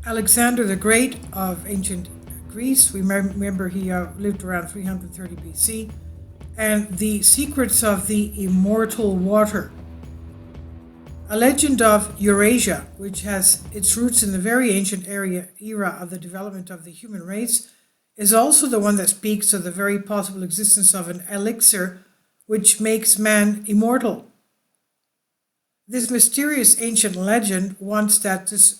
Alexander the Great of ancient Greece. We remember he lived around 330 BC. And the secrets of the immortal water. A legend of Eurasia, which has its roots in the very ancient era of the development of the human race, is also the one that speaks of the very possible existence of an elixir which makes man immortal. This mysterious ancient legend wants that this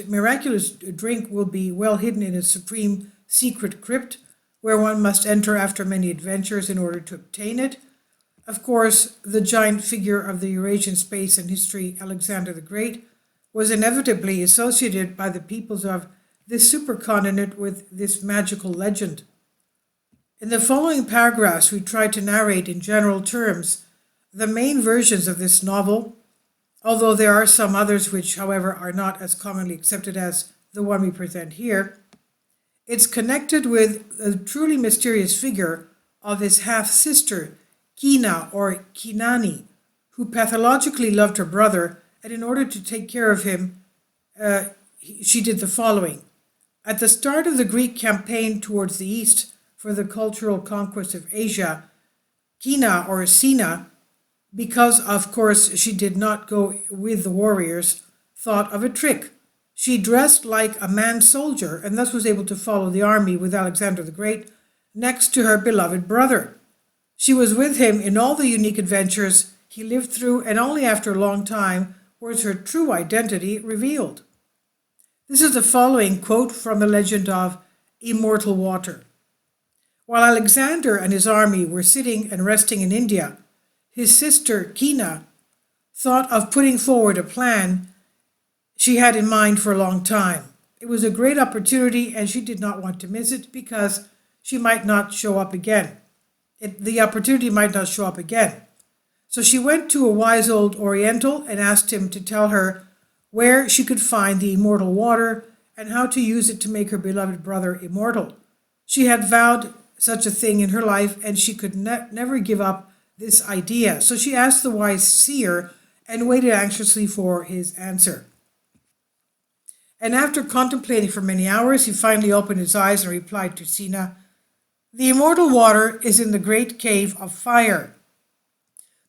miraculous drink will be well hidden in a supreme secret crypt where one must enter after many adventures in order to obtain it. Of course, the giant figure of the Eurasian space and history, Alexander the Great, was inevitably associated by the peoples of this supercontinent with this magical legend. In the following paragraphs, we try to narrate in general terms the main versions of this novel, although there are some others which, however, are not as commonly accepted as the one we present here. It's connected with the truly mysterious figure of his half-sister, Kina or Kinani, who pathologically loved her brother, and in order to take care of him, she did the following. At the start of the Greek campaign towards the east for the cultural conquest of Asia, Kina or Sina, because of course she did not go with the warriors, thought of a trick. She dressed like a man soldier and thus was able to follow the army with Alexander the Great next to her beloved brother. She was with him in all the unique adventures he lived through, and only after a long time was her true identity revealed. This is the following quote from the legend of Immortal Water. While Alexander and his army were sitting and resting in India, his sister Kina thought of putting forward a plan she had in mind for a long time. It was a great opportunity and she did not want to miss it because she might not show up again. The opportunity might not show up again. So she went to a wise old Oriental and asked him to tell her where she could find the immortal water and how to use it to make her beloved brother immortal. She had vowed such a thing in her life and she could never give up this idea. So she asked the wise seer and waited anxiously for his answer. And after contemplating for many hours, he finally opened his eyes and replied to Sina, "The immortal water is in the great cave of fire.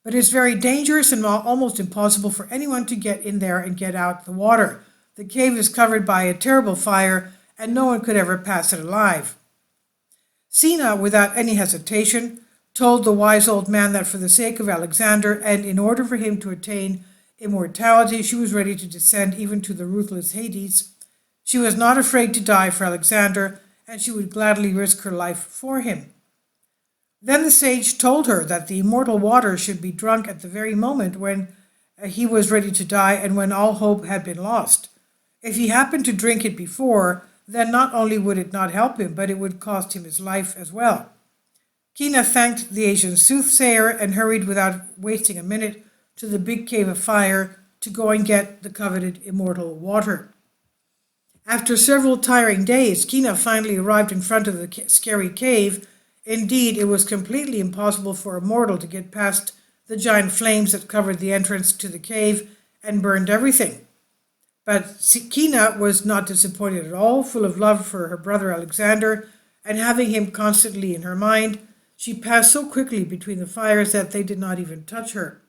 But it's very dangerous and almost impossible for anyone to get in there and get out the water. The cave is covered by a terrible fire and no one could ever pass it alive." Sina, without any hesitation, told the wise old man that for the sake of Alexander and in order for him to attain immortality, she was ready to descend even to the ruthless Hades. She was not afraid to die for Alexander, and she would gladly risk her life for him. Then the sage told her that the immortal water should be drunk at the very moment when he was ready to die and when all hope had been lost. If he happened to drink it before, then not only would it not help him, but it would cost him his life as well. Kina thanked the Asian soothsayer and hurried without wasting a minute to the big cave of fire to go and get the coveted immortal water. After several tiring days, Kina finally arrived in front of the scary cave. Indeed, it was completely impossible for a mortal to get past the giant flames that covered the entrance to the cave and burned everything. But Kina was not disappointed at all, full of love for her brother Alexander, and having him constantly in her mind, she passed so quickly between the fires that they did not even touch her.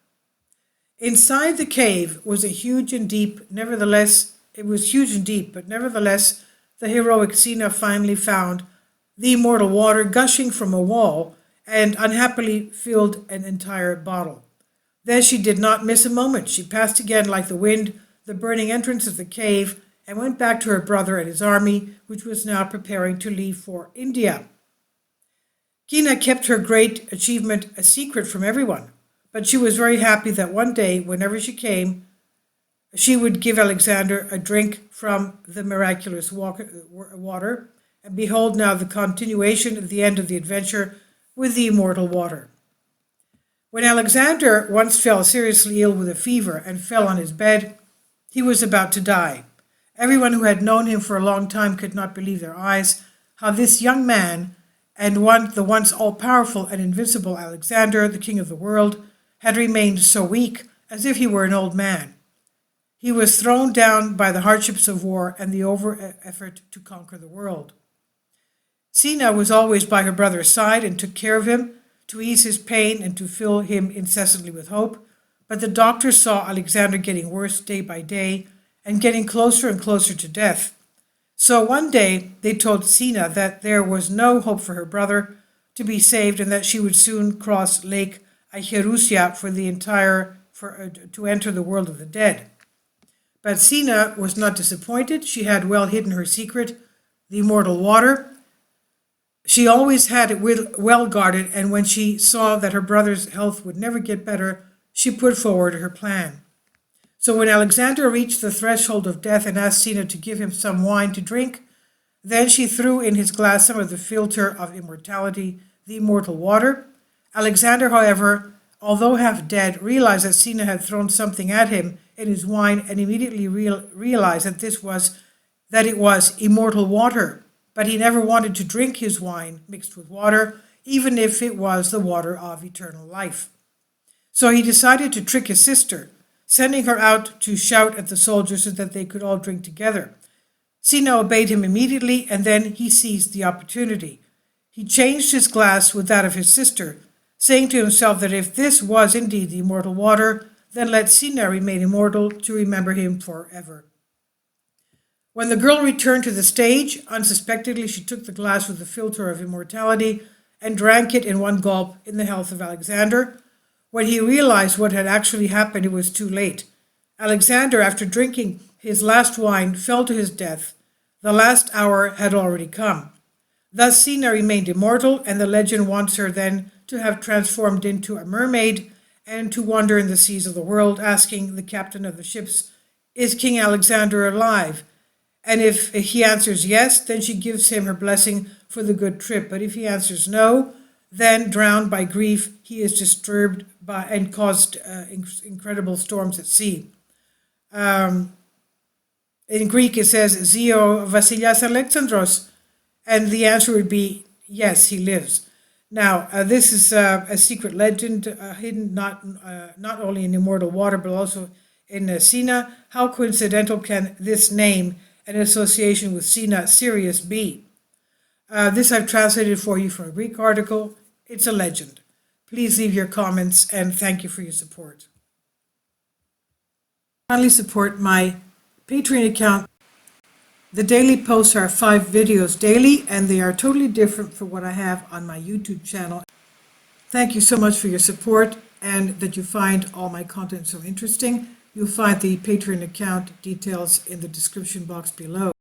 Inside the cave was a huge and deep, but nevertheless, the heroic Sina finally found the immortal water gushing from a wall and unhappily filled an entire bottle. Then she did not miss a moment. She passed again like the wind the burning entrance of the cave and went back to her brother and his army, which was now preparing to leave for India. Kina kept her great achievement a secret from everyone, but she was very happy that one day, whenever she came, she would give Alexander a drink from the miraculous water, and behold now the continuation of the end of the adventure with the immortal water. When Alexander once fell seriously ill with a fever and fell on his bed, he was about to die. Everyone who had known him for a long time could not believe their eyes, how this young man, and the once all-powerful and invincible Alexander, the king of the world, had remained so weak, as if he were an old man. He was thrown down by the hardships of war and the over-effort to conquer the world. Kina was always by her brother's side and took care of him, to ease his pain and to fill him incessantly with hope. But the doctors saw Alexander getting worse day by day and getting closer and closer to death. So one day they told Kina that there was no hope for her brother to be saved and that she would soon cross Lake Eureka to enter the world of the dead. But Kina was not disappointed. She had well hidden her secret, the immortal water. She always had it well guarded, and when she saw that her brother's health would never get better, she put forward her plan. So when Alexander reached the threshold of death and asked Kina to give him some wine to drink, then she threw in his glass some of the filter of immortality, the immortal water. Alexander, however, although half dead, realized that Kina had thrown something at him in his wine and immediately realized that it was immortal water. But he never wanted to drink his wine mixed with water, even if it was the water of eternal life. So he decided to trick his sister, sending her out to shout at the soldiers so that they could all drink together. Kina obeyed him immediately, and then he seized the opportunity. He changed his glass with that of his sister, saying to himself that if this was indeed the immortal water, then let Kina remain immortal to remember him forever. When the girl returned to the stage, unsuspectingly she took the glass with the filter of immortality and drank it in one gulp in the health of Alexander. When he realized what had actually happened, it was too late. Alexander, after drinking his last wine, fell to his death. The last hour had already come. Thus Kina remained immortal, and the legend wants her then to have transformed into a mermaid and to wander in the seas of the world, asking the captain of the ships, "Is King Alexander alive?" And if he answers yes, then she gives him her blessing for the good trip. But if he answers no, then drowned by grief, he is disturbed by and caused incredible storms at sea. In Greek it says, "Zio Vasilias Alexandros," and the answer would be, yes, he lives. Now, this is a secret legend hidden not only in immortal water, but also in Kina. How coincidental can this name and association with Kina, Sirius, be? This I've translated for you from a Greek article. It's a legend. Please leave your comments, and thank you for your support. Kindly support my Patreon account. The daily posts are 5 videos daily, and they are totally different from what I have on my YouTube channel. Thank you so much for your support and that you find all my content so interesting. You'll find the Patreon account details in the description box below.